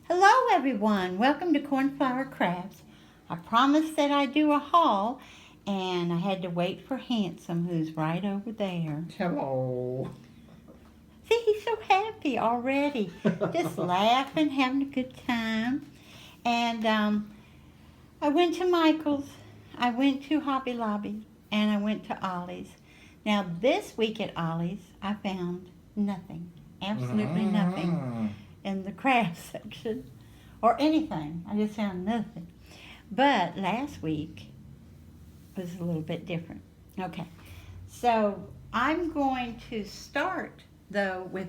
Hello everyone, welcome to Cornflower Crafts. I promised that I'd do a haul and I had to wait for Handsome who's right over there. Hello. See, he's so happy already, just laughing, having a good time. And I went to Michael's, I went to Hobby Lobby, and I went to Ollie's. Now this week at Ollie's I found nothing, absolutely nothing in the craft section or anything. I just found nothing. But last week was a little bit different. Okay, so I'm going to start though with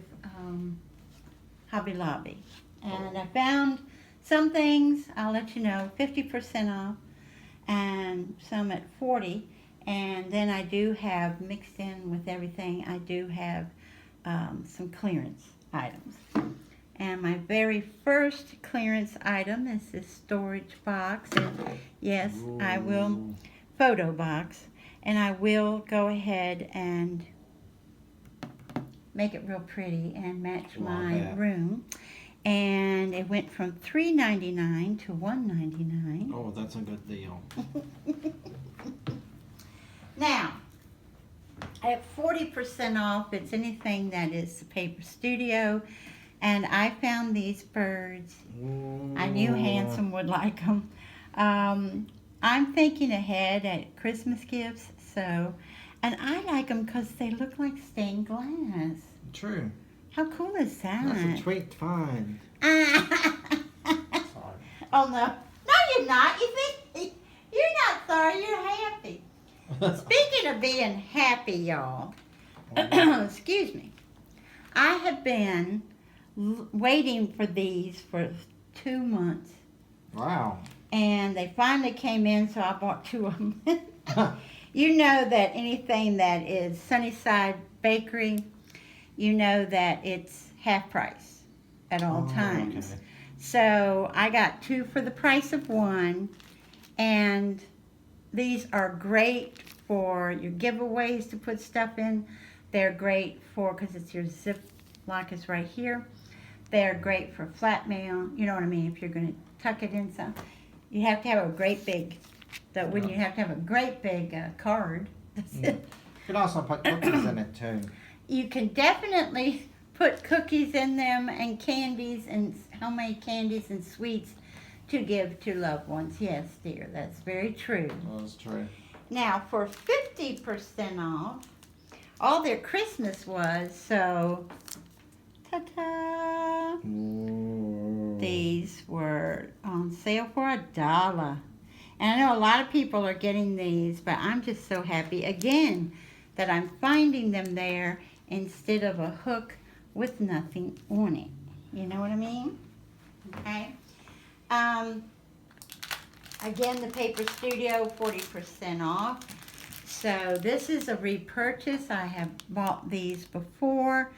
Hobby Lobby. And I found some things, I'll let you know, 50% off and some at 40. And then I do have, mixed in with everything, I do have some clearance items. And my very first clearance item is this storage box. And yes, I will, photo box. And I will go ahead and make it real pretty and match my room. And it went from $3.99 to $1.99. Oh, that's a good deal. Now, at 40% off, it's anything that is the Paper Studio. And I found these birds. I knew Handsome would like them. I'm thinking ahead at Christmas gifts, so, and I like them because they look like stained glass. True. How cool is that? That's a tweaked find. Sorry. Oh no, no, you're not. You think you're not sorry? You're happy. Speaking of being happy, y'all. Excuse me. I have been waiting for these for 2 months. Wow. And they finally came in, so I bought 2 of them. You know that anything that is Sunnyside Bakery, you know that it's half price at all times. Okay. So I got 2 for the price of 1. And these are great for your giveaways to put stuff in. They're great for, because it's your zip lock is right here. They're great for flat mail. You know what I mean? If you're going to tuck it in some, you have to have a great big, when you have to have a great big card. You can also put cookies in it too. You can definitely put cookies in them and candies and homemade candies and sweets to give to loved ones. Yes, dear, that's very true. That's true. Now, for 50% off, all their Christmas was, so, ta-ta! Ooh. These were on sale for $1. And I know a lot of people are getting these, but I'm just so happy, again, that I'm finding them there instead of a hook with nothing on it. You know what I mean? Okay. Again, the Paper Studio, 40% off. So this is a repurchase. I have bought these before.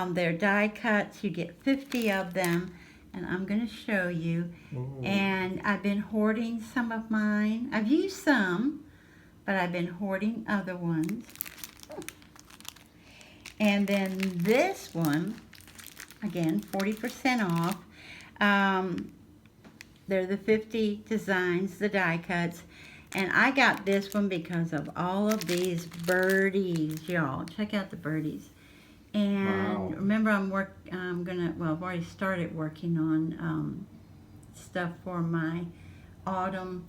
They're die cuts. You get 50 of them. And I'm going to show you. Ooh. And I've been hoarding some of mine. I've used some, but I've been hoarding other ones. And then this one, again, 40% off. They're the 50 designs, the die cuts. And I got this one because of all of these birdies, y'all. Check out the birdies. And wow. Remember, I've already started working on stuff for my autumn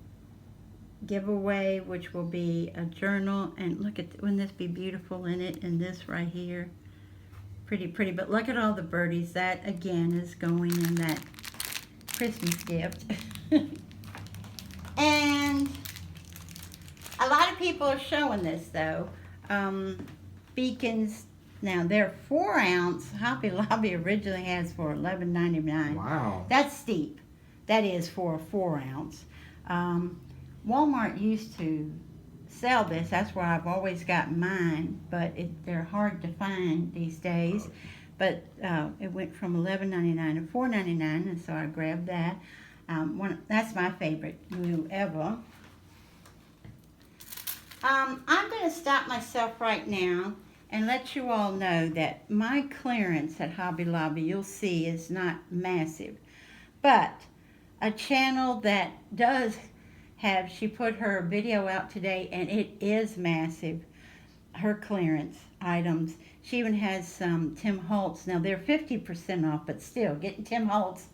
giveaway, which will be a journal. And look at, wouldn't this be beautiful in it? And this right here, pretty, pretty. But look at all the birdies. That again is going in that Christmas gift. And a lot of people are showing this though. Beacons. Now they're 4 ounce. Hobby Lobby originally has for $11.99. Wow. That's steep. That is for a 4 ounce. Walmart used to sell this. That's where I've always got mine, but they're hard to find these days. But it went from $11.99 to $4.99, and so I grabbed that. That's my favorite glue ever. I'm going to stop myself right now and let you all know that my clearance at Hobby Lobby, you'll see, is not massive. But a channel that does have, she put her video out today, and it is massive. Her clearance items. She even has some Tim Holtz. Now they're 50% off, but still, getting Tim Holtz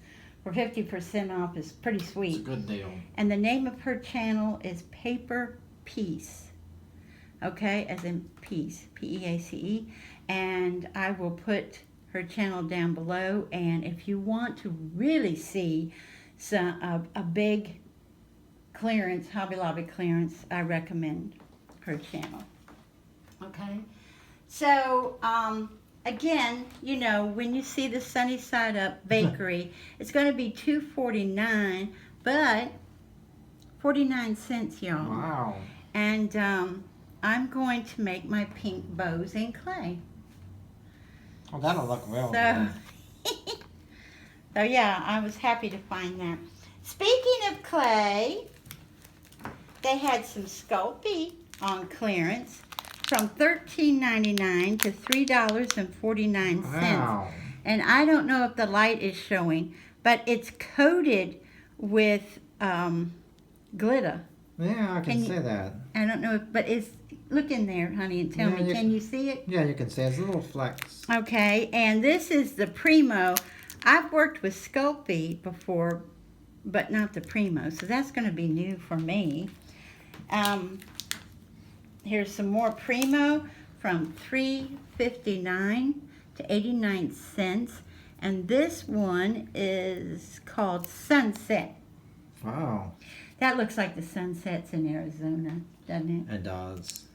for 50% off is pretty It's a sweet. good deal. And the name of her channel is Paper Peace. Okay, as in peace, P-E-A-C-E. And I will put her channel down below. And if you want to really see a big clearance, Hobby Lobby clearance, I recommend her channel. Okay, so again, you know, when you see the Sunny Side Up Bakery, it's going to be $2.49, but 49 cents, y'all. Wow. And I'm going to make my pink bows in clay. Well, that'll look real So, good. so yeah, I was happy to find that. Speaking of clay, they had some Sculpey on clearance from $13.99 to $3.49. Wow. And I don't know if the light is showing, but it's coated with glitter. Yeah, I can see that. I don't know, but it's, look in there, honey, and tell me, can you see it? Yeah, you can see it's little flecks. Okay, and this is the Primo. I've worked with Sculpey before, but not the Primo, so that's going to be new for me. Here's some more Primo from $3.59 to 89 cents. And this one is called Sunset. Wow. That looks like the sunsets in Arizona, doesn't it? It does.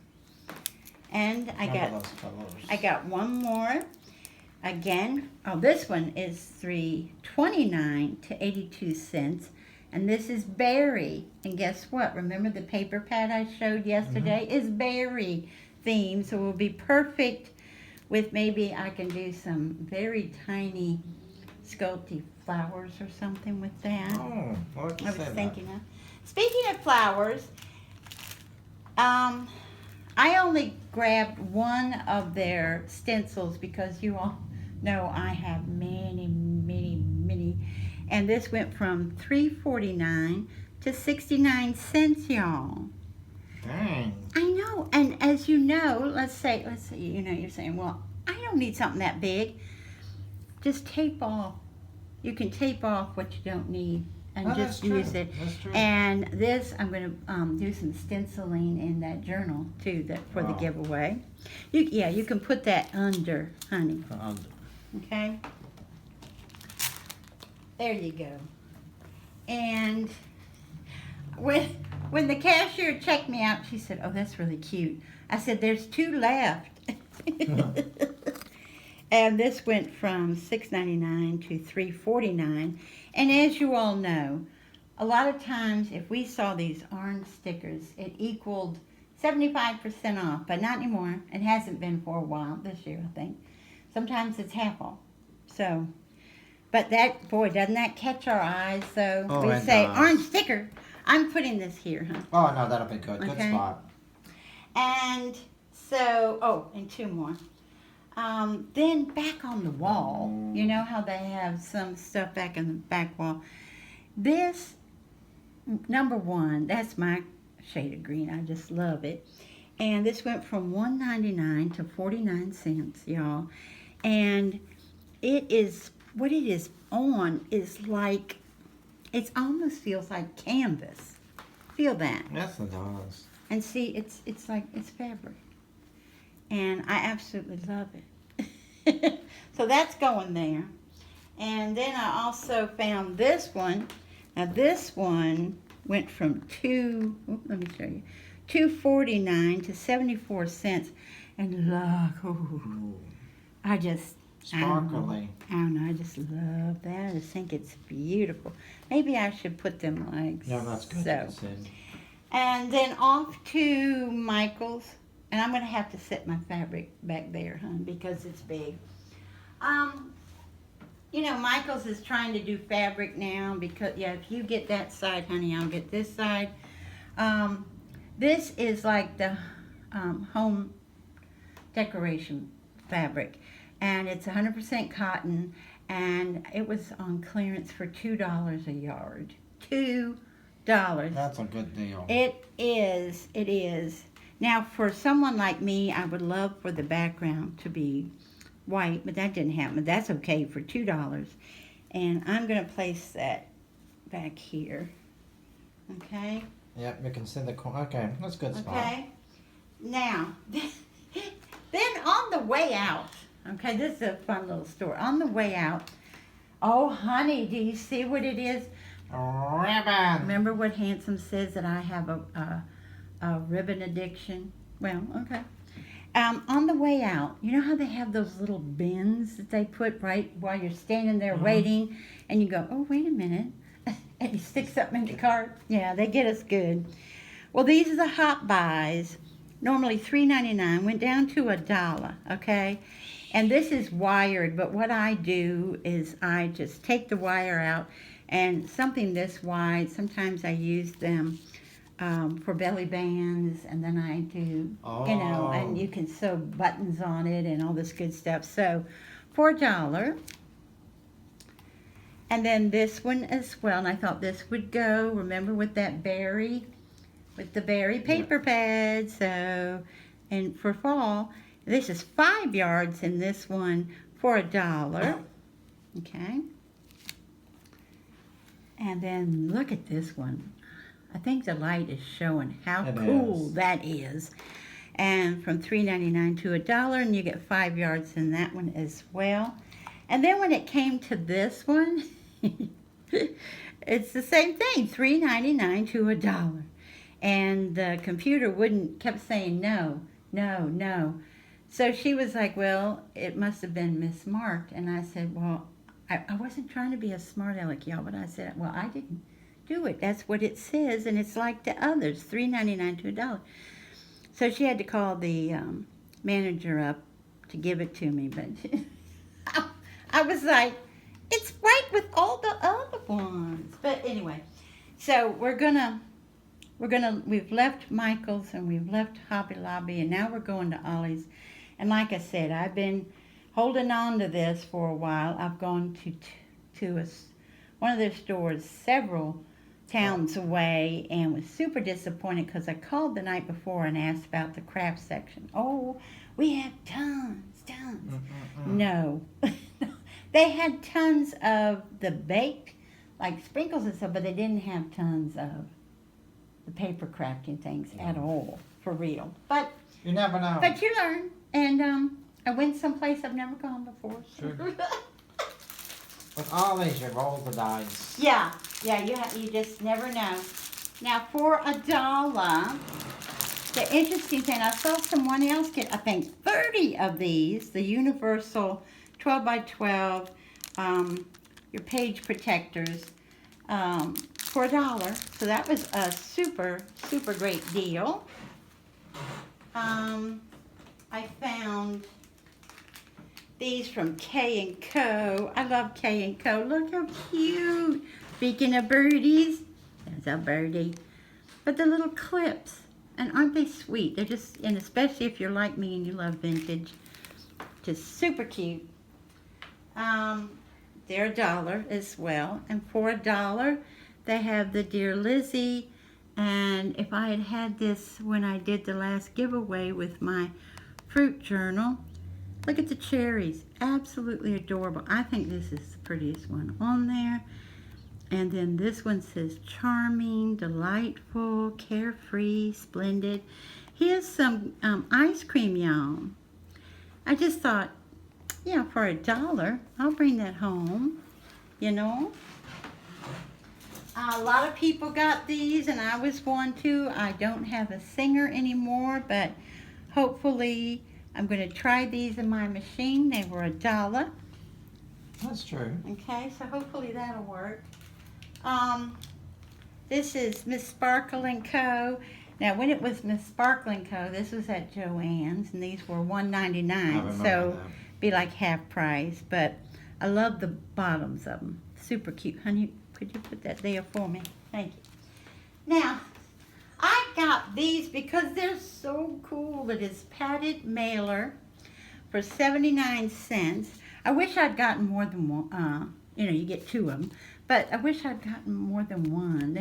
And I Remember got those colors. I got one more. Again, oh, this one is $3.29 to 82 cents. And this is berry. And guess what? Remember the paper pad I showed yesterday? Is berry theme. So it will be perfect with, maybe I can do some very tiny sculpty flowers or something with that. Oh, well, I was thinking of. Speaking of flowers, I only grabbed one of their stencils because you all know I have many. And this went from $3.49 to 69 cents, y'all. Dang. I know, and as you know, let's say, you know, you're saying, well, I don't need something that big. Just tape off. You can tape off what you don't need and just use it. That's true. And this, I'm going to do some stenciling in that journal too, that for the giveaway. You can put that under, honey. Okay. There you go. And when the cashier checked me out, she said, "Oh, that's really cute." I said, "There's 2 left." And this went from $6.99 to $3.49. And as you all know, a lot of times if we saw these orange stickers, it equaled 75% off, but not anymore. It hasn't been for a while, this year, I think. Sometimes it's half off. So, but that, boy, doesn't that catch our eyes, though? Oh, We it say, does. orange sticker. I'm putting this here, huh? Oh, no, that'll be good. Good Okay. spot. And so, oh, and 2 more. Then back on the wall, you know how they have some stuff back in the back wall. This, number 1, that's my shade of green. I just love it. And this went from $1.99 to 49 cents, y'all. And it is, what it is on is like, it almost feels like canvas. Feel that. Yes, it does. And see, it's like, it's fabric. And I absolutely love it. So that's going there. And then I also found this one. Now this one went from let me show you, $2.49 to 74 cents. And look, ooh, I just, Sparkly. I don't know, I just love that. I just think it's beautiful. Maybe I should put them legs. Yeah, that's good. So. And then off to Michael's. And I'm going to have to set my fabric back there, hon, because it's big. You know, Michael's is trying to do fabric now because, yeah, if you get that side, honey, I'll get this side. This is like the home decoration fabric. And it's 100% cotton. and it was on clearance for $2 a yard. $2. That's a good deal. It is. It is. Now, for someone like me, I would love for the background to be white, but that didn't happen. That's okay for $2. And I'm going to place that back here. Okay? Yep, you can see the corner. Okay, that's a good spot. Okay? Now, then on the way out, okay, this is a fun little story. On the way out, oh, honey, do you see what it is? Ribbon. Remember what Handsome says, that I have a ribbon addiction? Well, okay. On the way out, you know how they have those little bins that they put right while you're standing there waiting, and you go, oh, wait a minute, and you stick something in the cart? Yeah, they get us good. Well, these are the hot buys. Normally $3.99, went down to $1, okay? And this is wired, but what I do is I just take the wire out, and something this wide, sometimes I use them for belly bands, and then I do, you know, and you can sew buttons on it and all this good stuff. So for $1. And then this one as well, and I thought this would go, remember, with that berry, with the berry paper pad. So, and for fall, this is 5 yards in this one for $1. Okay. And then look at this one. I think the light is showing how cool that is. And from $3.99 to $1, and you get 5 yards in that one as well. And then when it came to this one, it's the same thing, $3.99 to $1. And the computer kept saying no, no, no. So she was like, well, it must have been mismarked. And I said, well, I wasn't trying to be a smart aleck, y'all, but I said, well, I didn't do it. That's what it says, and it's like the others, $3.99 to $1. So she had to call the manager up to give it to me, but I was like, it's right with all the other ones. But anyway, so we've left Michael's and we've left Hobby Lobby, and now we're going to Ollie's. And like I said, I've been holding on to this for a while. I've gone to one of their stores several towns away and was super disappointed because I called the night before and asked about the craft section. Oh, we have tons. No. They had tons of the baked, like sprinkles and stuff, but they didn't have tons of the paper crafting things at all, for real. But you never know. But you learn, and I went someplace I've never gone before. Sure. With Ollies, you roll the dice. Yeah, you just never know. Now for $1, the interesting thing, I saw someone else get, I think, 30 of these, the universal 12 by 12, your page protectors, for $1. So that was a super, super great deal. I found these from K&Co. I love K&Co. Look how cute. Speaking of birdies, there's a birdie. But the little clips, and aren't they sweet? They're just, and especially if you're like me and you love vintage, just super cute. They're $1 as well. And for $1, they have the Dear Lizzie. And if I had had this when I did the last giveaway with my fruit journal, look at the cherries. Absolutely adorable. I think this is the prettiest one on there. And then this one says charming, delightful, carefree, splendid. Here's some ice cream, y'all. I just thought, yeah, for $1, I'll bring that home, you know. A lot of people got these, and I was one too. I don't have a singer anymore, but hopefully I'm going to try these in my machine. They were $1. That's true. Okay, so hopefully that'll work. This is Miss Sparkle & Co. Now, when it was Miss Sparkle & Co., this was at Joann's, and these were $1.99, so be like half price. But I love the bottoms of them. Super cute. Honey, could you put that there for me? Thank you. Now, I got these because they're so cool. It is padded mailer for 79 cents. I wish I'd gotten more than one. You get 2 of them, but I wish I'd gotten more than one.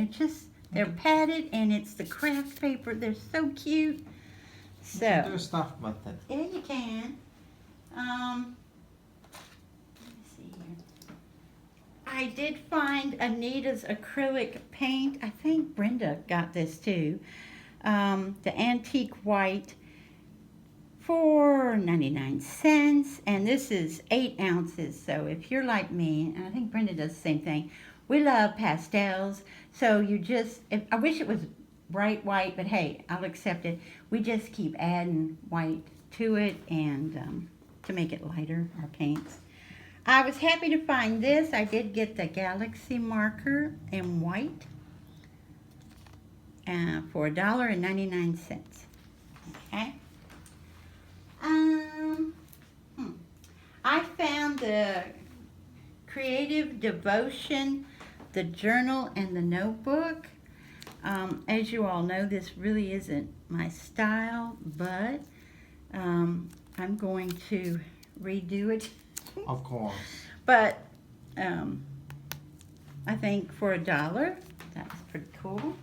They're padded, and it's the craft paper. They're so cute. So you can do stuff with it. yeah, you can. Let me see here. I did find Anita's acrylic paint. I think Brenda got this too. The antique white for 99 cents, and this is 8 ounces. So if you're like me, and I think Brenda does the same thing, we love pastels. So I wish it was bright white, but hey, I'll accept it. We just keep adding white to it and to make it lighter, our paints. I was happy to find this. I did get the Galaxy marker in white for $1.99. Okay. I found the Creative Devotion, the journal, and the notebook. As you all know, this really isn't my style, but I'm going to redo it. Of course. But I think for $1, that's pretty cool.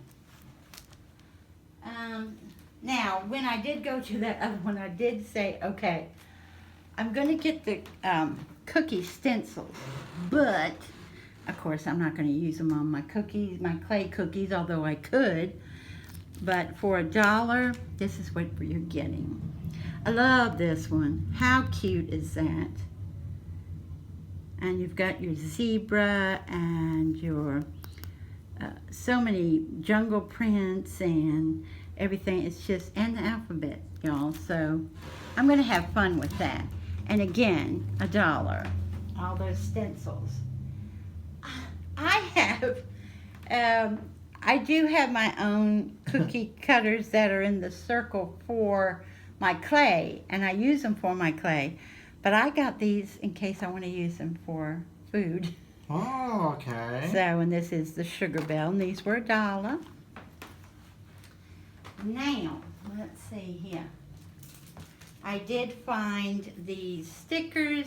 Now, when I did go to that other one, I did say, okay, I'm going to get the cookie stencils, but of course I'm not going to use them on my cookies, my clay cookies, although I could. But for $1, this is what you're getting. I love this one. How cute is that? And you've got your zebra and your so many jungle prints and everything. It's just, and the alphabet, y'all. So I'm going to have fun with that. And again, $1. All those stencils. I do have my own cookie cutters that are in the circle for my clay, and I use them for my clay. But I got these in case I want to use them for food. Oh, okay. So, and this is the Sugar Bell, and these were $1. Now, let's see here. I did find these stickers.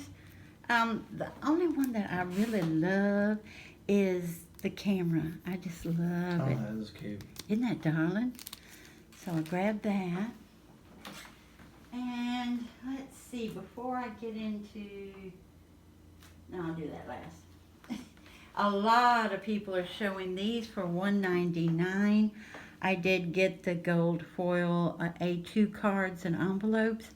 The only one that I really love is the camera. I just love it. Oh, that is cute. Isn't that darling? So I grabbed that. And let's see, before I get into, no, I'll do that last. A lot of people are showing these for $1.99. I did get the gold foil A2 cards and envelopes,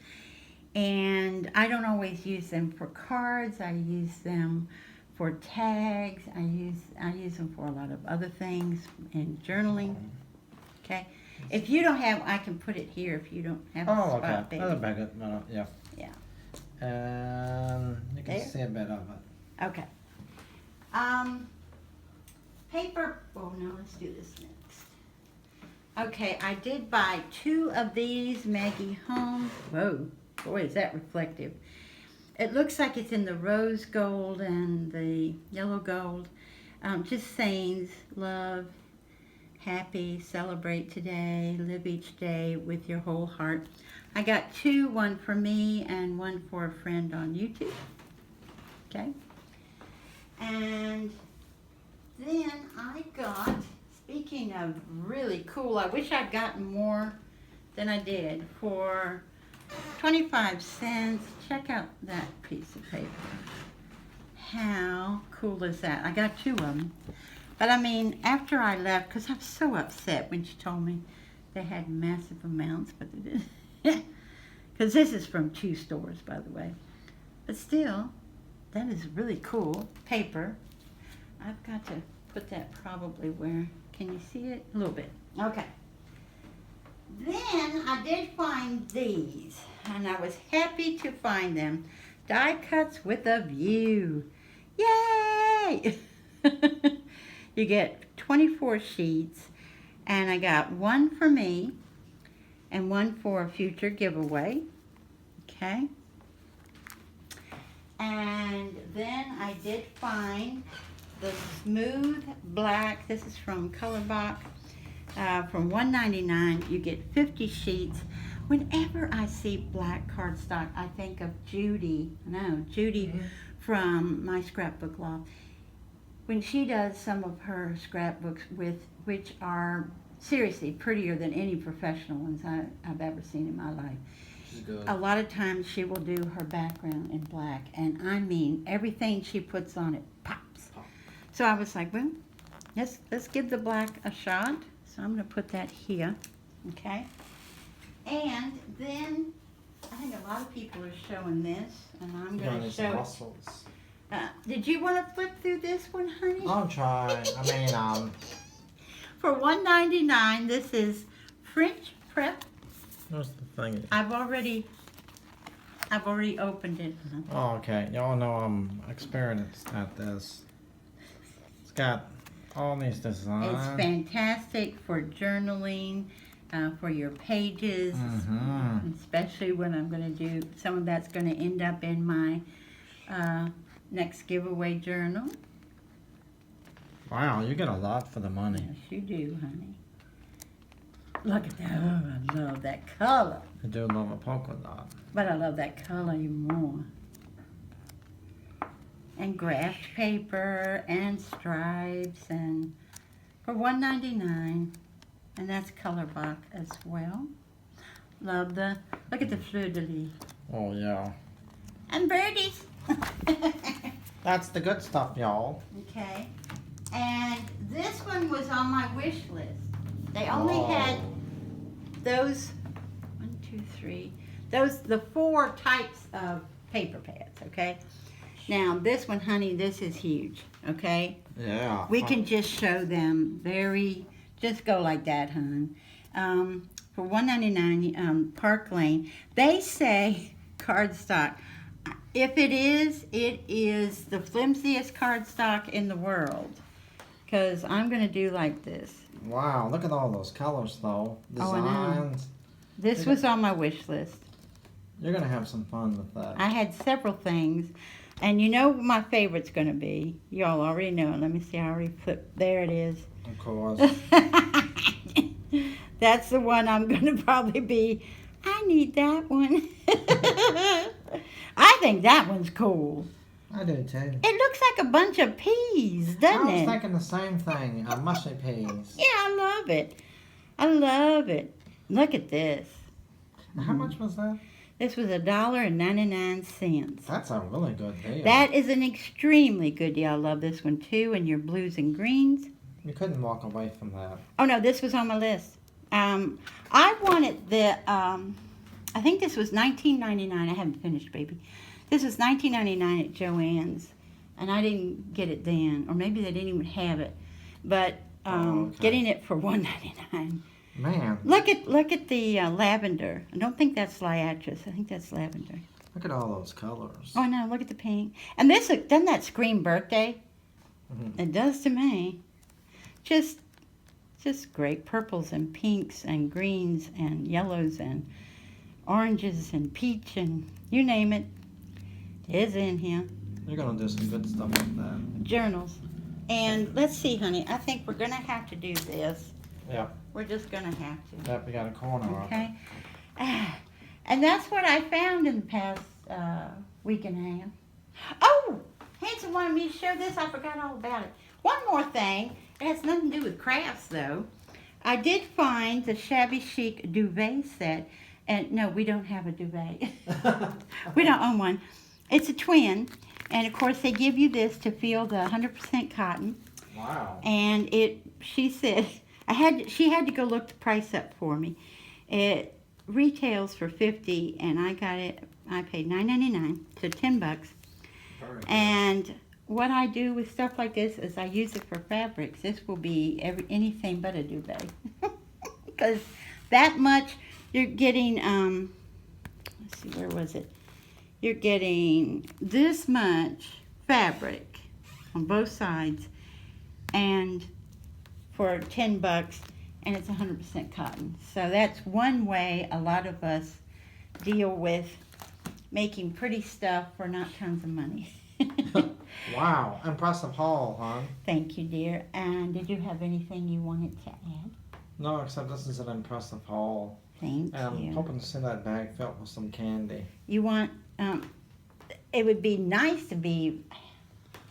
and I don't always use them for cards. I use them for tags. I use them for a lot of other things and journaling. Okay. If you don't have, I can put it here if you don't have a spot, okay. baby. That's about it. No, yeah. Yeah. You can There? see a bit of it. Okay. Paper, oh no, let's do this next. Okay, I did buy 2 of these Maggie Holmes. Whoa, boy, is that reflective. It looks like it's in the rose gold and the yellow gold. Just sayings, love, happy, celebrate today, live each day with your whole heart. I got 2, one for me and one for a friend on YouTube. Okay. And then I got, speaking of really cool, I wish I'd gotten more than I did, for 25 cents. Check out that piece of paper. How cool is that? I got 2 of them. But I mean, after I left, because I was so upset when she told me they had massive amounts, but they didn't. Because this is from 2 stores, by the way. But still, that is really cool paper. I've got to put that probably where, can you see it? A little bit. Okay. Then I did find these, and I was happy to find them. Die cuts with a view. Yay! You get 24 sheets, and I got 1 for me and 1 for a future giveaway. Okay. And then I did find the smooth black. This is from Colorbach. From $1.99, you get 50 sheets. Whenever I see black cardstock, I think of Judy. No, Judy from my scrapbook loft. When she does some of her scrapbooks, which are seriously prettier than any professional ones I've ever seen in my life. She's good. A lot of times she will do her background in black, and I mean everything she puts on it pops. So I was like, well, let's give the black a shot. So I'm going to put that here, okay? And then I think a lot of people are showing this, and I'm going to show. Muscles. Did you want to flip through this one, honey? I'll try. I mean, For $1.99, this is French prep. what's the thing? I've already opened it. Oh, okay. Y'all know I'm experienced at this. It's got all these designs. It's fantastic for journaling, for your pages, especially when I'm going to do, some of that's going to end up in my next giveaway journal. Wow, you get a lot for the money. Yes, you do, honey. Look at that. Oh, I love that color. I do love a polka dot. But I love that color even more. And graph paper and stripes, and for $1.99, and that's color box as well. Love the, look at the fleur-de-lis. Oh, yeah. And birdies. That's the good stuff, y'all. Okay. And this one was on my wish list. They only had those, 1, 2, 3, the 4 types of paper pads, okay? Now, this one, honey, this is huge, okay? Yeah. We can just show them just go like that, hon. For $1.99, Park Lane, they say cardstock. If it is the flimsiest cardstock in the world, because I'm going to do like this. Wow, look at all those colors, though. Oh, I know. Designs. This was on my wish list. You're going to have some fun with that. I had several things. And you know what my favorite's going to be. Y'all already know. Let me see. I already flipped. There it is. Of course. That's the one I'm going to probably be. I need that one. I think that one's cool. I do, too. It looks like a bunch of peas, doesn't I was it? thinking the same thing. Mushy peas. Yeah, I love it. I love it. Look at this. How much was that? This was $1.99. That's a really good deal. That is an extremely good deal. I love this one too, and your blues and greens. You couldn't walk away from that. Oh no, this was on my list. I wanted the, I think this was $19.99. I haven't finished, baby. This was $19.99 at Joann's, and I didn't get it then, or maybe they didn't even have it. But okay. Getting it for $1.99. Man. Look at the lavender. I don't think that's liatris. I think that's lavender. Look at all those colors. Oh no, look at the pink. And this, doesn't that scream birthday? Mm-hmm. It does to me. Just great purples and pinks and greens and yellows and oranges and peach and you name it. It's in here. You're going to do some good stuff with that. Journals. And let's see, honey. I think we're going to have to do this. Yeah. We're just going to have to. Yep, we got a corner of it. Okay. And that's what I found in the past week and a half. Oh, Hanson wanted me to show this. I forgot all about it. One more thing. It has nothing to do with crafts, though. I did find the Shabby Chic duvet set. And no, we don't have a duvet. We don't own one. It's a twin. And, of course, they give you this to feel the 100% cotton. Wow. And she said, she had to go look the price up for me. It retails for $50, and I paid $9.99, so $10. Very good. And what I do with stuff like this is I use it for fabrics. This will be anything but a duvet. Because that much, you're getting, let's see, where was it? You're getting this much fabric on both sides, and for $10, and it's 100% cotton. So that's one way a lot of us deal with making pretty stuff for not tons of money. Wow, impressive haul, huh? Thank you, dear. And did you have anything you wanted to add? No, except this is an impressive haul. Thank And I'm you. hoping to see that bag filled with some candy. You want, it would be nice to be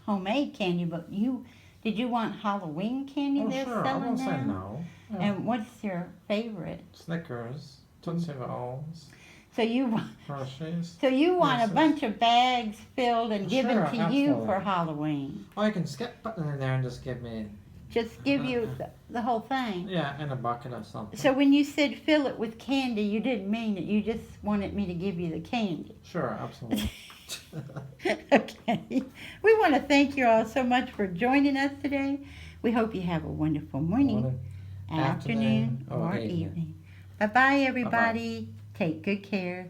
homemade candy, but did you want Halloween candy Oh, they're sure. I selling won't say now? no. Yeah. And what's your favorite? Snickers, Tootsie Rolls, So you Hershey's. want a Reese's. bunch of bags filled and given Sure, to you absolutely. for Halloween. Or you can skip button in there and just give me, Just give you the whole thing. yeah, in a bucket or something. So when you said fill it with candy, you didn't mean that you just wanted me to give you the candy. Sure, absolutely. Okay. We want to thank you all so much for joining us today. We hope you have a wonderful morning, afternoon, or evening. Bye-bye, everybody. Take good care.